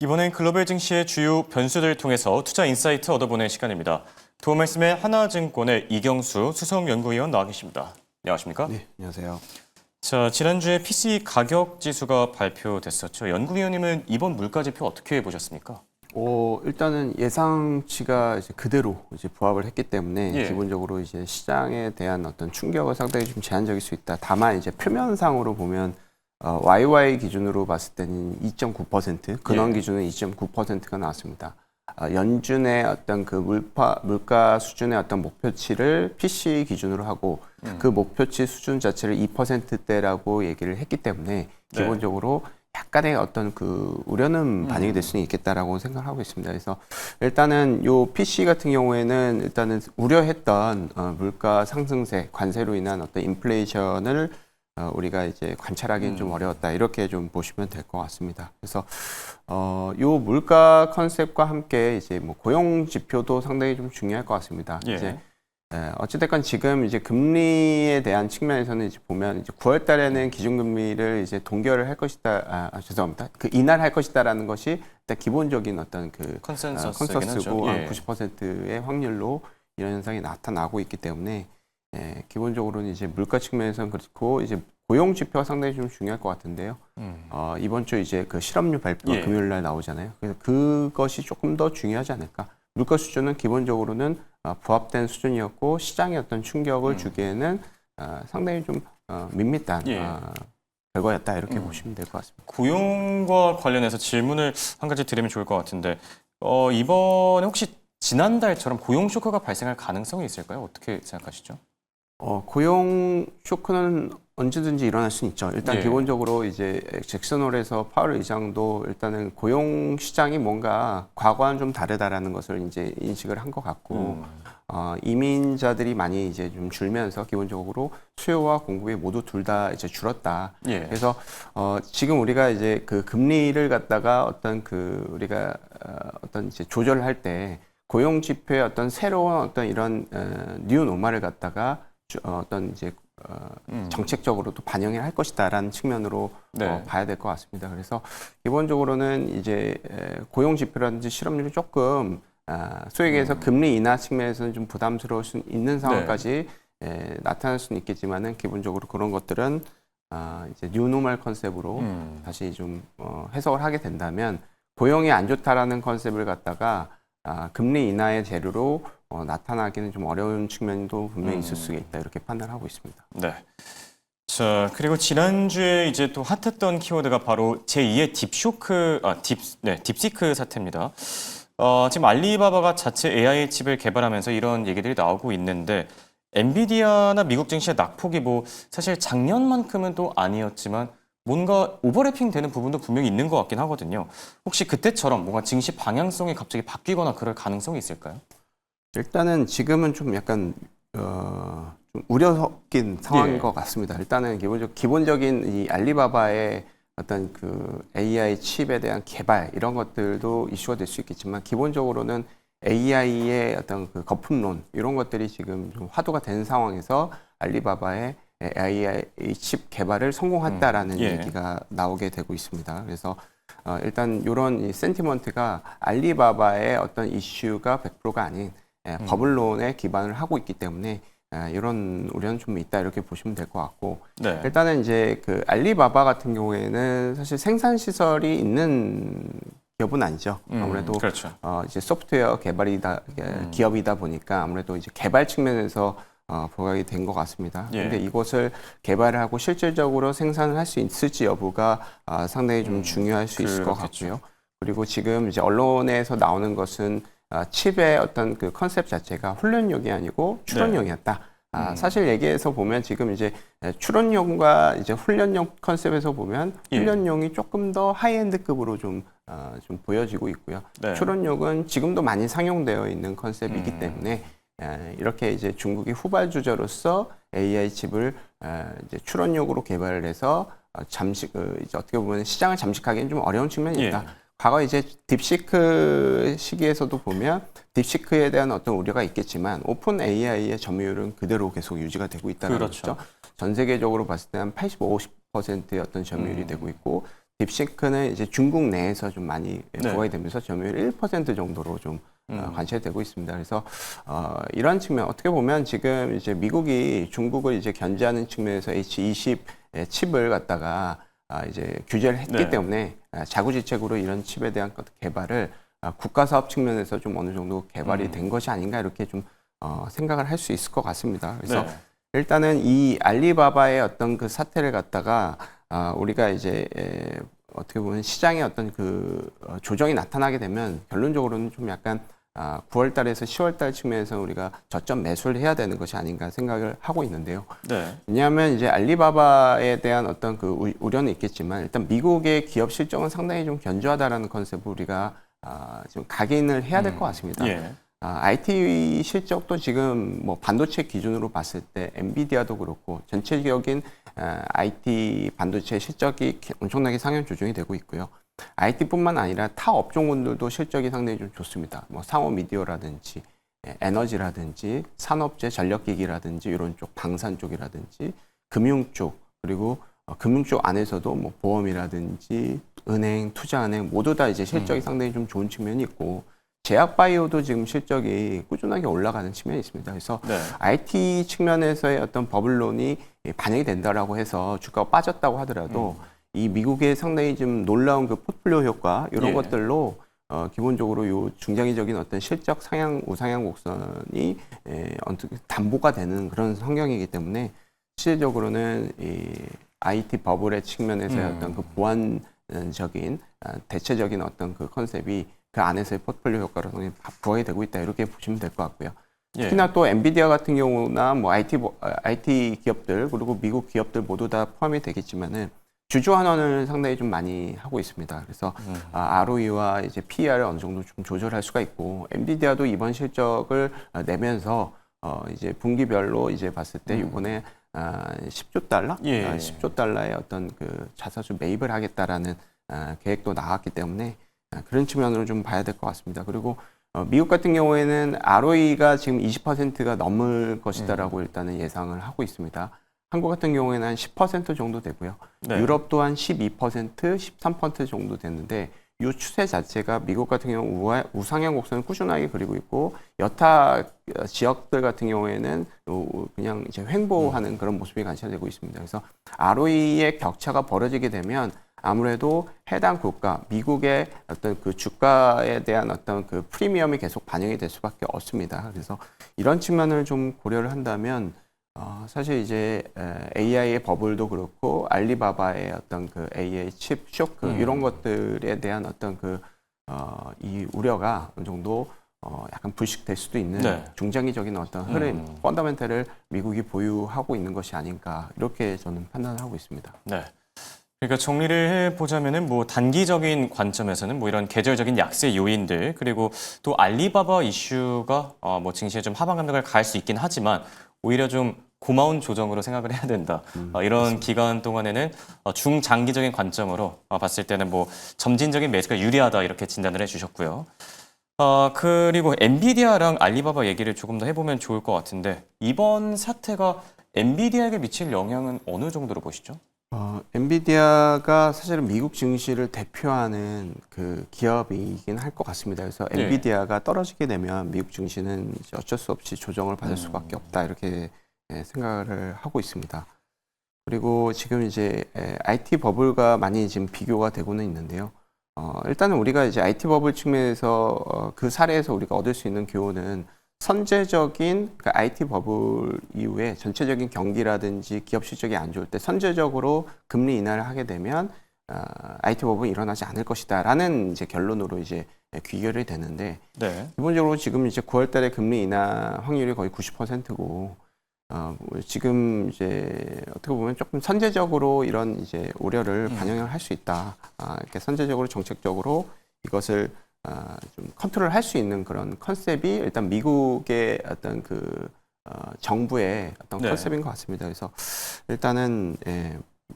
이번엔 글로벌 증시의 주요 변수들을 통해서 투자 인사이트 얻어보는 시간입니다. 도움 말씀에 하나증권의 이경수 수석연구위원 나와 계십니다. 안녕하십니까? 네, 안녕하세요. 자, 지난주에 PC 가격 지수가 발표됐었죠. 연구위원님은 이번 물가지표 어떻게 보셨습니까? 일단은 예상치가 이제 그대로 이제 부합을 했기 때문에 예. 기본적으로 이제 시장에 대한 어떤 충격은 상당히 좀 제한적일 수 있다. 다만 이제 표면상으로 보면 YY 기준으로 봤을 때는 2.9%, 근원 기준은 2.9%가 나왔습니다. 연준의 어떤 그 물가 수준의 어떤 목표치를 PC 기준으로 하고 그 목표치 수준 자체를 2%대라고 얘기를 했기 때문에 기본적으로 약간의 어떤 그 우려는 반영이 될 수는 있겠다라고 생각하고 있습니다. 그래서 일단은 요 PC 같은 경우에는 일단은 우려했던 물가 상승세, 관세로 인한 어떤 인플레이션을 우리가 이제 관찰하기는 좀 어려웠다. 이렇게 좀 보시면 될 것 같습니다. 그래서 요 물가 컨셉과 함께 이제 뭐 고용 지표도 상당히 좀 중요할 것 같습니다. 예. 이제 어찌됐건 지금 이제 금리에 대한 측면에서는 이제 보면 이제 9월 달에는 기준금리를 이제 동결을 할 것이다. 죄송합니다. 그 인하할 것이다라는 것이 일단 기본적인 어떤 그 컨센서스고 한 90%의 확률로 이런 현상이 나타나고 있기 때문에 기본적으로는 이제 물가 측면에서는 그렇고 이제 고용 지표가 상당히 좀 중요할 것 같은데요. 이번 주 이제 그 실업률 발표가 금요일 날 나오잖아요. 그래서 그것이 조금 더 중요하지 않을까. 물가 수준은 기본적으로는 부합된 수준이었고 시장의 어떤 충격을 주기에는 상당히 좀 밋밋한 결과였다 이렇게 보시면 될 것 같습니다. 고용과 관련해서 질문을 한 가지 드리면 좋을 것 같은데 이번에 혹시 지난달처럼 고용 쇼크가 발생할 가능성이 있을까요? 어떻게 생각하시죠? 고용 쇼크는 언제든지 일어날 수는 있죠. 일단 기본적으로 이제 잭슨홀에서 파월 의장도 일단은 고용 시장이 뭔가 과거와는 좀 다르다라는 것을 이제 인식을 한 것 같고 이민자들이 많이 이제 좀 줄면서 기본적으로 수요와 공급이 모두 둘 다 이제 줄었다. 그래서 지금 우리가 이제 그 금리를 갖다가 어떤 그 우리가 어떤 이제 조절을 할 때 고용 지표의 어떤 새로운 어떤 이런 뉴 노멀을 갖다가 어떤 이제 정책적으로도 반영을 할 것이다라는 측면으로 봐야 될 것 같습니다. 그래서 기본적으로는 이제 고용 지표라든지 실업률이 조금 소위 얘기해서 금리 인하 측면에서는 좀 부담스러울 수 있는 상황까지 나타날 수는 있겠지만은 기본적으로 그런 것들은 이제 뉴노멀 컨셉으로 다시 좀 해석을 하게 된다면 고용이 안 좋다라는 컨셉을 갖다가 금리 인하의 재료로 나타나기는 좀 어려운 측면도 분명히 있을 수 있다 이렇게 판단하고 있습니다. 네. 자, 그리고 지난주에 이제 또 핫했던 키워드가 바로 제2의 딥시크 사태입니다. 지금 알리바바가 자체 AI 칩을 개발하면서 이런 얘기들이 나오고 있는데 엔비디아나 미국 증시의 낙폭이 뭐 사실 작년만큼은 또 아니었지만 뭔가 오버래핑 되는 부분도 분명히 있는 것 같긴 하거든요. 혹시 그때처럼 뭔가 증시 방향성이 갑자기 바뀌거나 그럴 가능성이 있을까요? 일단은 지금은 좀 약간 좀 우려 섞인 상황인 것 같습니다. 일단은 기본적인 이 알리바바의 어떤 그 AI 칩에 대한 개발 이런 것들도 이슈가 될 수 있겠지만 기본적으로는 AI의 어떤 그 거품론 이런 것들이 지금 좀 화두가 된 상황에서 알리바바의 AI 칩 개발을 성공했다라는 얘기가 나오게 되고 있습니다. 그래서 일단 이런 센티먼트가 알리바바의 어떤 이슈가 100%가 아닌 버블론에 기반을 하고 있기 때문에 이런 우려는 좀 있다 이렇게 보시면 될 것 같고 일단은 이제 그 알리바바 같은 경우에는 사실 생산 시설이 있는 기업은 아니죠. 아무래도 이제 소프트웨어 기업이다 보니까 아무래도 이제 개발 측면에서 부각이 된 것 같습니다. 근데 이것을 개발을 하고 실질적으로 생산을 할 수 있을지 여부가 상당히 좀 중요할 수 있을 것 같고요. 그리고 지금 이제 언론에서 나오는 것은 칩의 어떤 그 컨셉 자체가 훈련용이 아니고 추론용이었다. 사실 얘기해서 보면 지금 이제 추론용과 이제 훈련용 컨셉에서 보면 훈련용이 조금 더 하이엔드급으로 좀 보여지고 있고요. 추론용은 지금도 많이 상용되어 있는 컨셉이기 때문에 이렇게 이제 중국이 후발주자로서 AI 칩을 이제 추론용으로 개발을 해서 이제 어떻게 보면 시장을 잠식하기는 좀 어려운 측면이 있다. 과거 이제 딥시크 시기에서도 보면 딥시크에 대한 어떤 우려가 있겠지만 오픈 AI의 점유율은 그대로 계속 유지가 되고 있다는 거죠. 전 세계적으로 봤을 때 한 85, 50%의 어떤 점유율이 되고 있고 딥시크는 이제 중국 내에서 좀 많이 네. 부각이 되면서 점유율 1% 정도로 좀 관찰되고 있습니다. 그래서 이런 측면 어떻게 보면 지금 이제 미국이 중국을 이제 견제하는 측면에서 H20 칩을 갖다가 이제 규제를 했기 네. 때문에 자구지책으로 이런 칩에 대한 개발을 국가 사업 측면에서 좀 어느 정도 개발이 된 것이 아닌가 이렇게 좀 생각을 할 수 있을 것 같습니다. 그래서 네. 일단은 이 알리바바의 어떤 그 사태를 갖다가 우리가 이제 어떻게 보면 시장의 어떤 그 조정이 나타나게 되면 결론적으로는 좀 약간 9월 달에서 10월 달 측면에서 우리가 저점 매수를 해야 되는 것이 아닌가 생각을 하고 있는데요. 네. 왜냐하면 이제 알리바바에 대한 어떤 그 우려는 있겠지만 일단 미국의 기업 실적은 상당히 좀 견조하다라는 컨셉을 우리가 좀 각인을 해야 될 것 같습니다. 예. IT 실적도 지금 뭐 반도체 기준으로 봤을 때 엔비디아도 그렇고 전체적인 IT 반도체 실적이 엄청나게 상향 조정이 되고 있고요. IT뿐만 아니라 타 업종군들도 실적이 상당히 좀 좋습니다. 뭐 상호 미디어라든지 에너지라든지 산업재 전력기기라든지 이런 쪽 방산 쪽이라든지 금융 쪽 그리고 금융 쪽 안에서도 뭐 보험이라든지 은행, 투자은행 모두 다 이제 실적이 상당히 좀 좋은 측면이 있고 제약바이오도 지금 실적이 꾸준하게 올라가는 측면이 있습니다. 그래서 네. IT 측면에서의 어떤 버블론이 반영이 된다라고 해서 주가가 빠졌다고 하더라도 이 미국의 상당히 좀 놀라운 그 포트폴리오 효과 이런 예. 것들로 기본적으로 요 중장기적인 어떤 실적 상향 우상향 곡선이 어떻게 담보가 되는 그런 환경이기 때문에 실질적으로는 이 IT 버블의 측면에서의 어떤 그 보완적인 대체적인 어떤 그 컨셉이 그 안에서의 포트폴리오 효과로 부각이 되고 있다 이렇게 보시면 될 것 같고요. 예. 특히나 또 엔비디아 같은 경우나 뭐 IT 기업들 그리고 미국 기업들 모두 다 포함이 되겠지만은 주주 환원을 상당히 좀 많이 하고 있습니다. 그래서 ROE와 이제 PER을 어느 정도 좀 조절할 수가 있고 엔비디아도 이번 실적을 내면서 이제 분기별로 이제 봤을 때 이번에 10조 달러, 예. 10조 달러의 어떤 그 자사주 매입을 하겠다라는 계획도 나왔기 때문에 그런 측면으로 좀 봐야 될 것 같습니다. 그리고 미국 같은 경우에는 ROE가 지금 20%가 넘을 것이다라고 일단은 예상을 하고 있습니다. 한국 같은 경우에는 한 10% 정도 되고요. 네. 유럽도 한 12%, 13% 정도 되는데 이 추세 자체가 미국 같은 경우 우상향 곡선을 꾸준하게 그리고 있고 여타 지역들 같은 경우에는 그냥 이제 횡보하는 그런 모습이 관찰되고 있습니다. 그래서 ROE의 격차가 벌어지게 되면 아무래도 해당 국가, 미국의 어떤 그 주가에 대한 어떤 그 프리미엄이 계속 반영이 될 수밖에 없습니다. 그래서 이런 측면을 좀 고려를 한다면 사실 이제 AI의 버블도 그렇고 알리바바의 어떤 그 AI 칩 쇼크 이런 것들에 대한 어떤 그 이 우려가 어느 정도 약간 불식될 수도 있는 네. 중장기적인 어떤 흐름, 펀더멘털을 미국이 보유하고 있는 것이 아닌가 이렇게 저는 판단을 하고 있습니다. 네. 그러니까 정리를 해보자면은 뭐 단기적인 관점에서는 뭐 이런 계절적인 약세 요인들 그리고 또 알리바바 이슈가 뭐 증시에 좀 하방 감각을 가할 수 있긴 하지만 오히려 좀 고마운 조정으로 생각을 해야 된다. 이런 맞습니다. 기간 동안에는 중장기적인 관점으로 봤을 때는 뭐 점진적인 매수가 유리하다 이렇게 진단을 해주셨고요. 그리고 엔비디아랑 알리바바 얘기를 조금 더 해보면 좋을 것 같은데 이번 사태가 엔비디아에게 미칠 영향은 어느 정도로 보시죠? 엔비디아가 사실은 미국 증시를 대표하는 그 기업이긴 할 것 같습니다. 그래서 네. 엔비디아가 떨어지게 되면 미국 증시는 이제 어쩔 수 없이 조정을 받을 수밖에 없다 이렇게 생각을 하고 있습니다. 그리고 지금 이제 IT 버블과 많이 지금 비교가 되고는 있는데요. 일단은 우리가 이제 IT 버블 측면에서 그 사례에서 우리가 얻을 수 있는 교훈은 선제적인 그 IT 버블 이후에 전체적인 경기라든지 기업 실적이 안 좋을 때 선제적으로 금리 인하를 하게 되면 IT 버블이 일어나지 않을 것이다라는 이제 결론으로 이제 귀결이 되는데 네. 기본적으로 지금 이제 9월달에 금리 인하 확률이 거의 90%고 지금 이제 어떻게 보면 조금 선제적으로 이런 이제 우려를 반영을 할 수 있다. 이렇게 선제적으로 정책적으로 이것을 좀 컨트롤 할 수 있는 그런 컨셉이 일단 미국의 어떤 그 정부의 어떤 네. 컨셉인 것 같습니다. 그래서 일단은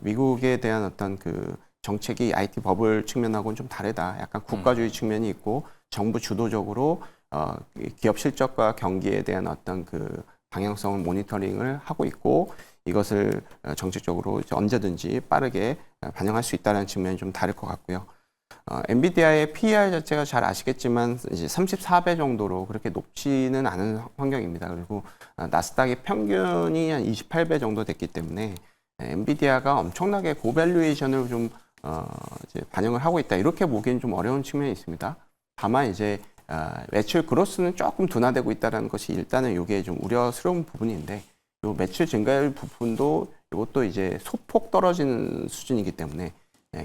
미국에 대한 어떤 그 정책이 IT 버블 측면하고는 좀 다르다. 약간 국가주의 측면이 있고 정부 주도적으로 기업 실적과 경기에 대한 어떤 그 방향성을 모니터링을 하고 있고 이것을 정책적으로 이제 언제든지 빠르게 반영할 수 있다는 측면이 좀 다를 것 같고요. 엔비디아의 PER 자체가 잘 아시겠지만 이제 34배 정도로 그렇게 높지는 않은 환경입니다. 그리고 나스닥의 평균이 한 28배 정도 됐기 때문에 엔비디아가 엄청나게 고밸류에이션을 좀 이제 반영을 하고 있다 이렇게 보기엔 좀 어려운 측면이 있습니다. 다만 이제 매출 그로스는 조금 둔화되고 있다는 것이 일단은 이게 좀 우려스러운 부분인데 요 매출 증가율 부분도 이것도 이제 소폭 떨어지는 수준이기 때문에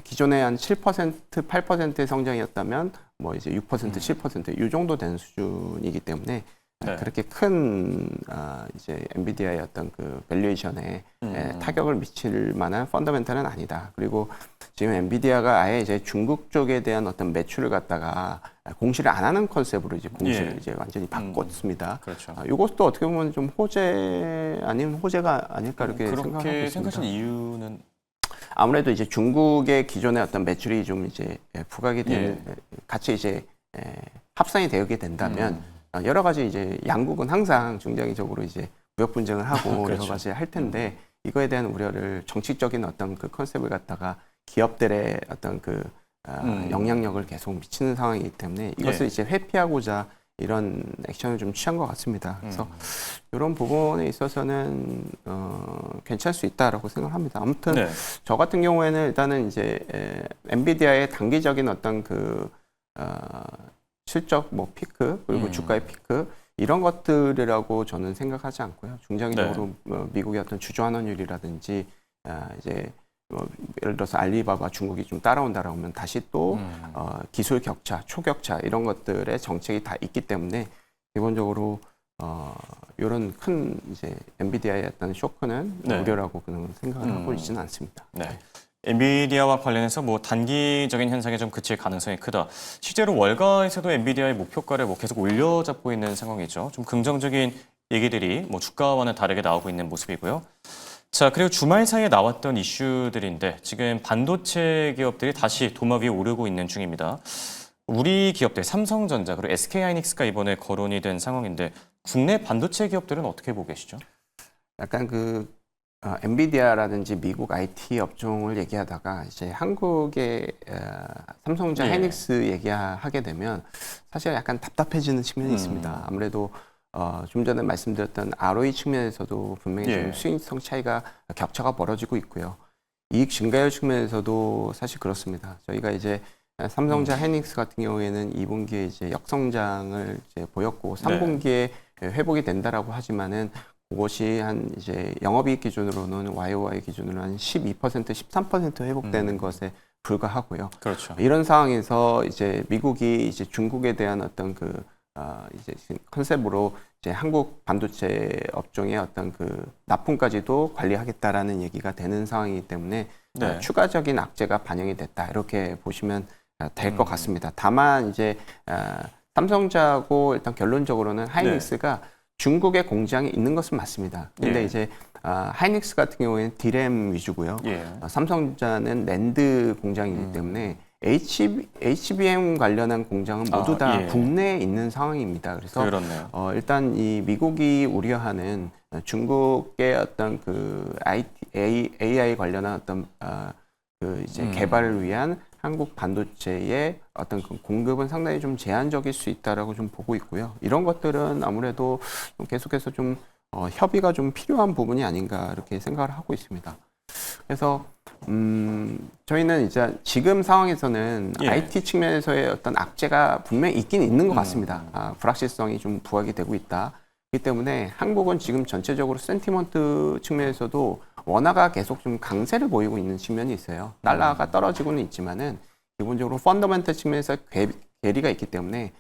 기존에 한 7%, 8%의 성장이었다면 뭐 이제 6%, 7%이 정도 되는 수준이기 때문에 네. 그렇게 큰 이제 엔비디아의 어떤 그 밸류에이션에 타격을 미칠 만한 펀더멘탈은 아니다. 그리고 지금 엔비디아가 아예 이제 중국 쪽에 대한 어떤 매출을 갖다가 공시를 안 하는 컨셉으로 이제 공시를 이제 완전히 바꿨습니다. 그렇죠. 이것도 어떻게 보면 좀 호재 아니면 호재가 아닐까 이렇게 생각하고 그렇게 있습니다. 생각하신 이유는 아무래도 이제 중국의 기존의 어떤 매출이 좀 이제 부각이 되는 같이 이제 합산이 되게 된다면 여러 가지 이제 양국은 항상 중장기적으로 이제 무역 분쟁을 하고 그렇죠. 여러 가지 할 텐데 이거에 대한 우려를 정치적인 어떤 그 컨셉을 갖다가 기업들의 어떤 그 영향력을 계속 미치는 상황이기 때문에 이것을 이제 회피하고자 이런 액션을 좀 취한 것 같습니다. 그래서 이런 부분에 있어서는 괜찮을 수 있다라고 생각합니다. 아무튼 저 같은 경우에는 일단은 이제 엔비디아의 단기적인 어떤 그 실적 뭐 피크 그리고 주가의 피크 이런 것들이라고 저는 생각하지 않고요. 중장기적으로 미국의 어떤 주주 환원율이라든지 이제 예를 들어서 알리바바 중국이 좀 따라온다라고 하면 다시 또 기술 격차, 초격차 이런 것들의 정책이 다 있기 때문에 기본적으로 이런 큰 이제 엔비디아의 어떤 쇼크는 우려라고 그런 생각을 하고 있지는 않습니다. 네. 엔비디아와 관련해서 뭐 단기적인 현상에 좀 그칠 가능성이 크다. 실제로 월가에서도 엔비디아의 목표가를 뭐 계속 올려잡고 있는 상황이죠. 좀 긍정적인 얘기들이 뭐 주가와는 다르게 나오고 있는 모습이고요. 자, 그리고 주말 사이에 나왔던 이슈들인데 지금 반도체 기업들이 다시 도마 위에 오르고 있는 중입니다. 우리 기업들 삼성전자 그리고 SK하이닉스가 이번에 거론이 된 상황인데 국내 반도체 기업들은 어떻게 보고 계시죠? 약간 그 엔비디아라든지 미국 IT 업종을 얘기하다가 이제 한국의 삼성전자 하이닉스 얘기하게 되면 사실 약간 답답해지는 측면이 있습니다. 아무래도 좀 전에 말씀드렸던 ROE 측면에서도 분명히 좀 수익성 차이가 격차가 벌어지고 있고요. 이익 증가율 측면에서도 사실 그렇습니다. 저희가 이제 삼성전자 하이닉스 같은 경우에는 2분기에 이제 역성장을 이제 보였고 3분기에 회복이 된다라고 하지만은 그것이 한 이제 영업이익 기준으로는 YOY 기준으로 한 12%, 13% 회복되는 것에 불과하고요. 그렇죠. 이런 상황에서 이제 미국이 이제 중국에 대한 어떤 그 이제 컨셉으로 이제 한국 반도체 업종의 어떤 그 납품까지도 관리하겠다라는 얘기가 되는 상황이기 때문에 추가적인 악재가 반영이 됐다 이렇게 보시면 될 것 같습니다. 다만 이제 삼성전자하고 일단 결론적으로는 하이닉스가 중국에 공장이 있는 것은 맞습니다. 근데 이제 하이닉스 같은 경우에는 디램 위주고요. 삼성전자는 낸드 공장이기 때문에 HBM 관련한 공장은 모두 다 국내에 있는 상황입니다. 그래서 일단 이 미국이 우려하는 중국의 어떤 그 AI 관련한 어떤 그 이제 개발을 위한 한국 반도체의 어떤 그 공급은 상당히 좀 제한적일 수 있다라고 좀 보고 있고요. 이런 것들은 아무래도 좀 계속해서 좀 협의가 좀 필요한 부분이 아닌가 이렇게 생각을 하고 있습니다. 그래서 저희는 이제 지금 상황에서는 IT 측면에서의 어떤 악재가 분명히 있긴 있는 것 같습니다. 불확실성이 좀 부각이 되고 있다. 그렇기 때문에 한국은 지금 전체적으로 센티먼트 측면에서도 원화가 계속 좀 강세를 보이고 있는 측면이 있어요. 달러가 떨어지고는 있지만은 기본적으로 펀더멘털 측면에서 괴리가 있기 때문에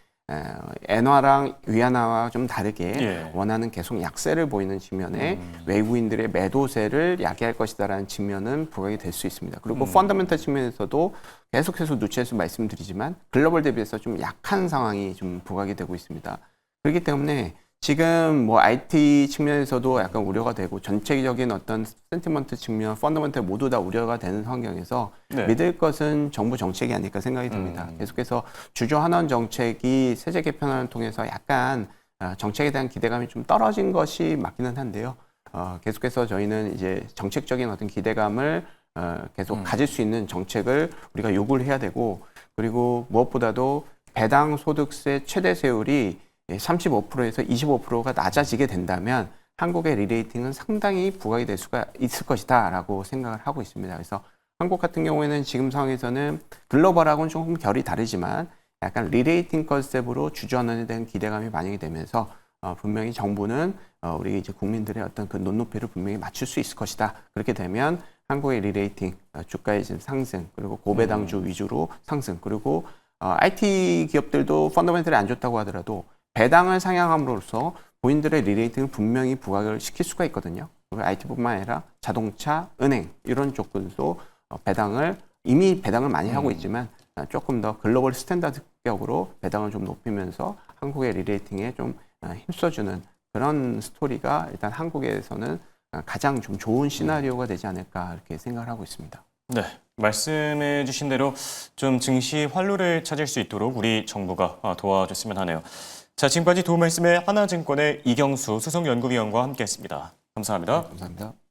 엔화랑 위안화와 좀 다르게 원화는 계속 약세를 보이는 측면에 외국인들의 매도세를 야기할 것이다라는 측면은 부각이 될 수 있습니다. 그리고 펀더멘털 측면에서도 계속해서 누체해서 말씀드리지만 글로벌 대비해서 좀 약한 상황이 좀 부각이 되고 있습니다. 그렇기 때문에 지금 뭐 IT 측면에서도 약간 우려가 되고 전체적인 어떤 센티먼트 측면, 펀더멘털 모두 다 우려가 되는 환경에서 믿을 것은 정부 정책이 아닐까 생각이 듭니다. 계속해서 주주 환원 정책이 세제 개편을 통해서 약간 정책에 대한 기대감이 좀 떨어진 것이 맞기는 한데요. 계속해서 저희는 이제 정책적인 어떤 기대감을 계속 가질 수 있는 정책을 우리가 요구를 해야 되고, 그리고 무엇보다도 배당 소득세 최대 세율이 35%에서 25%가 낮아지게 된다면 한국의 리레이팅은 상당히 부각이 될 수가 있을 것이다라고 생각을 하고 있습니다. 그래서 한국 같은 경우에는 지금 상황에서는 글로벌하고는 조금 결이 다르지만 약간 리레이팅 컨셉으로 주전에 대한 기대감이 반영이 되면서 분명히 정부는 우리 이제 국민들의 어떤 그 눈높이를 분명히 맞출 수 있을 것이다. 그렇게 되면 한국의 리레이팅, 주가의 지금 상승, 그리고 고배당주 위주로 상승, 그리고 IT 기업들도 펀더멘털이 안 좋다고 하더라도 배당을 상향함으로써 본인들의 리레이팅을 분명히 부각을 시킬 수가 있거든요. 그리고 IT뿐만 아니라 자동차, 은행 이런 쪽들도 이미 배당을 많이 하고 있지만 조금 더 글로벌 스탠다드격으로 배당을 좀 높이면서 한국의 리레이팅에 좀 힘써주는 그런 스토리가 일단 한국에서는 가장 좀 좋은 시나리오가 되지 않을까 이렇게 생각을 하고 있습니다. 네, 말씀해 주신 대로 좀 증시 활로를 찾을 수 있도록 우리 정부가 도와줬으면 하네요. 자, 지금까지 도움 말씀에 하나증권의 이경수 수석연구위원과 함께했습니다. 감사합니다. 감사합니다.